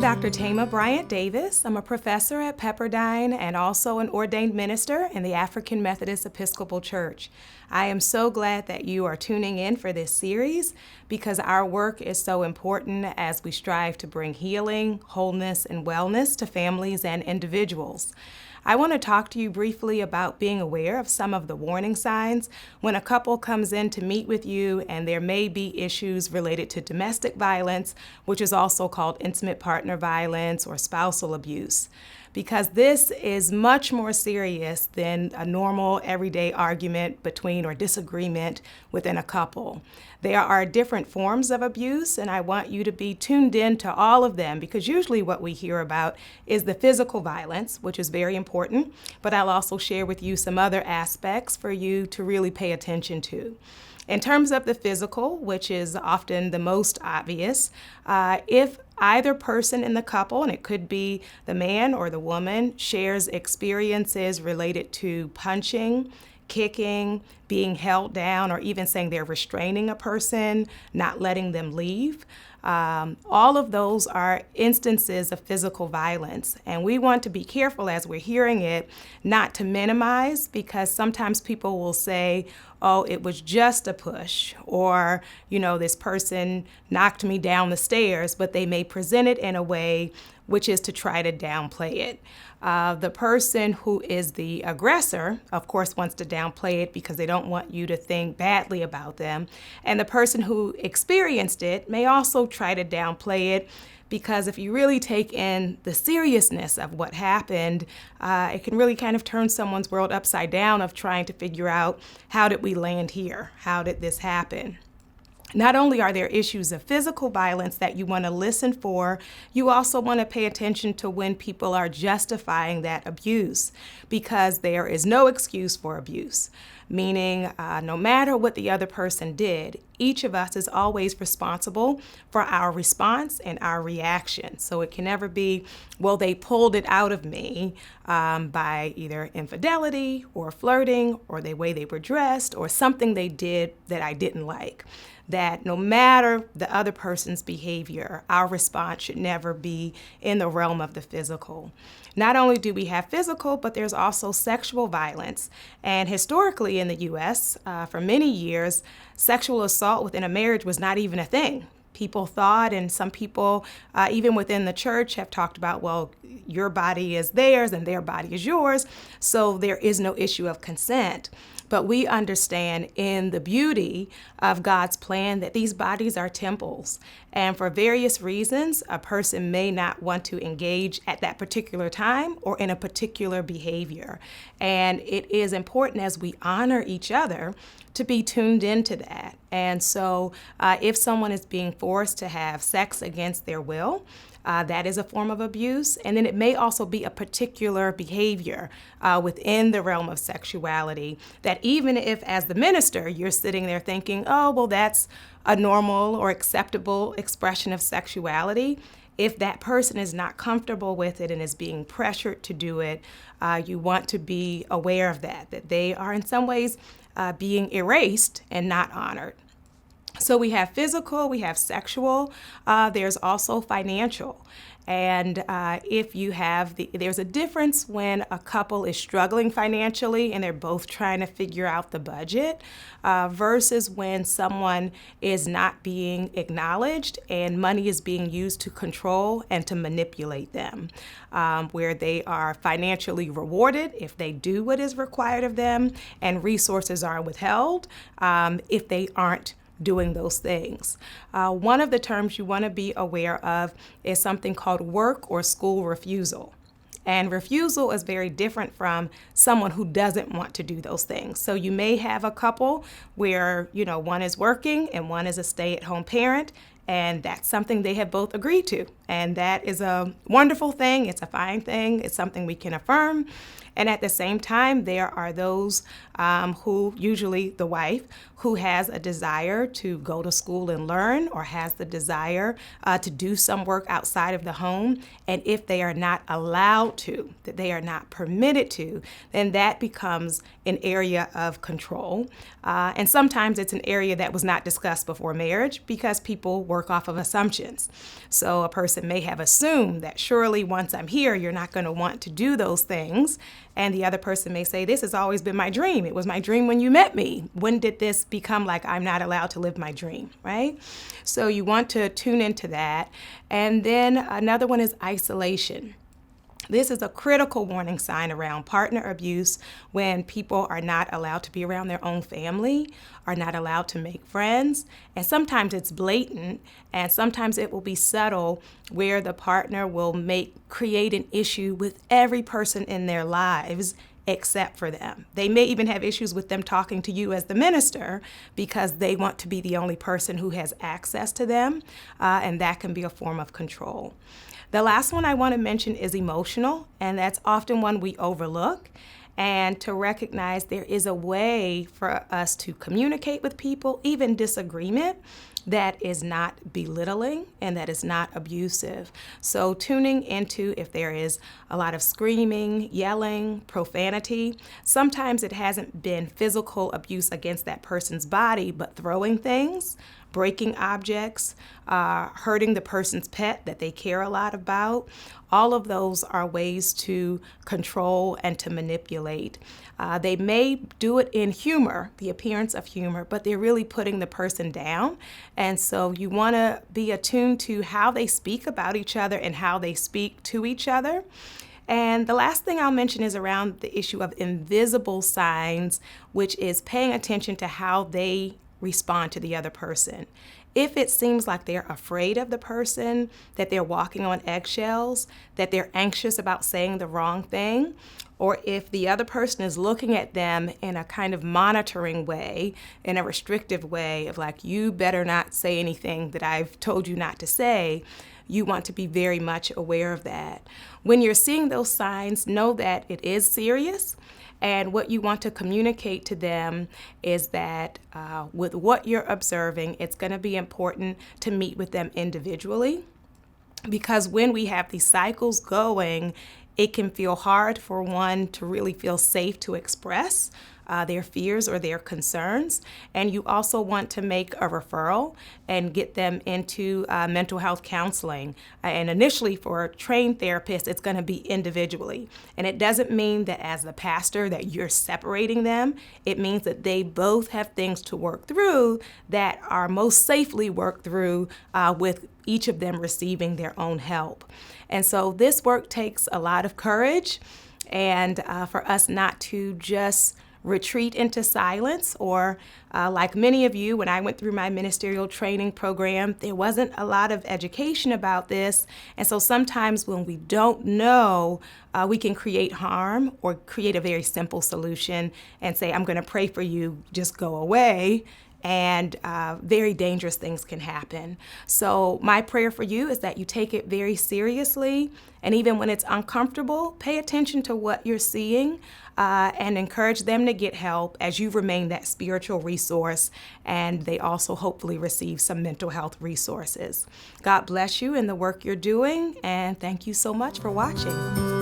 Dr. Thema Bryant-Davis. I'm a professor at Pepperdine and also an ordained minister in the African Methodist Episcopal Church. I am so glad that you are tuning in for this series because our work is so important as we strive to bring healing, wholeness, and wellness to families and individuals. I want to talk to you briefly about being aware of some of the warning signs when a couple comes in to meet with you and there may be issues related to domestic violence, which is also called intimate partner violence or spousal abuse. Because this is much more serious than a normal everyday argument between or disagreement within a couple. There are different forms of abuse, and I want you to be tuned in to all of them because usually what we hear about is the physical violence, which is very important, but I'll also share with you some other aspects for you to really pay attention to. In terms of the physical, which is often the most obvious, if either person in the couple, and it could be the man or the woman, shares experiences related to punching, kicking, being held down, or even saying they're restraining a person, not letting them leave. All of those are instances of physical violence, and we want to be careful as we're hearing it not to minimize, because sometimes people will say, oh, it was just a push, or, this person knocked me down the stairs, but they may present it in a way which is to try to downplay it. The person who is the aggressor, of course, wants to downplay it because they don't want you to think badly about them. And the person who experienced it may also try to downplay it because if you really take in the seriousness of what happened, it can really kind of turn someone's world upside down of trying to figure out, how did we land here? How did this happen? Not only are there issues of physical violence that you want to listen for, you also want to pay attention to when people are justifying that abuse, because there is no excuse for abuse, meaning no matter what the other person did, each of us is always responsible for our response and our reaction. So it can never be, well, they pulled it out of me by either infidelity or flirting or the way they were dressed or something they did that I didn't like. That no matter the other person's behavior, our response should never be in the realm of the physical. Not only do we have physical, but there's also sexual violence. And historically in the U.S., for many years, sexual assault within a marriage was not even a thing. People thought, and some people, even within the church, have talked about, well, your body is theirs and their body is yours, so there is no issue of consent. But we understand in the beauty of God's plan that these bodies are temples. And for various reasons, a person may not want to engage at that particular time or in a particular behavior. And it is important as we honor each other to be tuned into that. And so if someone is being forced to have sex against their will, that is a form of abuse. And then it may also be a particular behavior within the realm of sexuality that even if as the minister, you're sitting there thinking, oh, well, that's a normal or acceptable expression of sexuality. If that person is not comfortable with it and is being pressured to do it, you want to be aware of that they are in some ways being erased and not honored. So we have physical, we have sexual, there's also financial. And if you have there's a difference when a couple is struggling financially and they're both trying to figure out the budget versus when someone is not being acknowledged and money is being used to control and to manipulate them, where they are financially rewarded if they do what is required of them and resources are withheld if they aren't doing those things. One of the terms you want to be aware of is something called work or school refusal. And refusal is very different from someone who doesn't want to do those things. So you may have a couple where, one is working and one is a stay-at-home parent, and that's something they have both agreed to. And that is a wonderful thing. It's a fine thing. It's something we can affirm. And at the same time, there are those who, usually the wife, who has a desire to go to school and learn, or has the desire to do some work outside of the home. And if they are not allowed to, that they are not permitted to, then that becomes an area of control. And sometimes it's an area that was not discussed before marriage because people work off of assumptions. So a person may have assumed that surely once I'm here, you're not going to want to do those things. And the other person may say, this has always been my dream. It was my dream when you met me. When did this become like I'm not allowed to live my dream, right? So you want to tune into that. And then another one is isolation. This is a critical warning sign around partner abuse when people are not allowed to be around their own family, are not allowed to make friends, and sometimes it's blatant, and sometimes it will be subtle where the partner will create an issue with every person in their lives except for them. They may even have issues with them talking to you as the minister because they want to be the only person who has access to them, and that can be a form of control. The last one I want to mention is emotional, and that's often one we overlook. And to recognize there is a way for us to communicate with people, even disagreement, that is not belittling and that is not abusive. So tuning into if there is a lot of screaming, yelling, profanity. Sometimes it hasn't been physical abuse against that person's body, but throwing things, breaking objects, hurting the person's pet that they care a lot about. All of those are ways to control and to manipulate. They may do it in humor, the appearance of humor, but they're really putting the person down. And so you want to be attuned to how they speak about each other and how they speak to each other. And the last thing I'll mention is around the issue of invisible signs, which is paying attention to how they respond to the other person. If it seems like they're afraid of the person, that they're walking on eggshells, that they're anxious about saying the wrong thing, or if the other person is looking at them in a kind of monitoring way, in a restrictive way of like, you better not say anything that I've told you not to say, you want to be very much aware of that. When you're seeing those signs, know that it is serious. And what you want to communicate to them is that with what you're observing, it's going to be important to meet with them individually. Because when we have these cycles going, it can feel hard for one to really feel safe to express their fears or their concerns. And you also want to make a referral and get them into mental health counseling. And initially for trained therapists, it's going to be individually. And it doesn't mean that as the pastor that you're separating them. It means that they both have things to work through that are most safely worked through with each of them receiving their own help. And so this work takes a lot of courage, and for us not to just retreat into silence, or like many of you, when I went through my ministerial training program, there wasn't a lot of education about this. And so sometimes when we don't know, we can create harm or create a very simple solution and say, I'm going to pray for you, just go away. And very dangerous things can happen. So my prayer for you is that you take it very seriously, and even when it's uncomfortable, pay attention to what you're seeing and encourage them to get help as you remain that spiritual resource, and they also hopefully receive some mental health resources. God bless you in the work you're doing, and thank you so much for watching.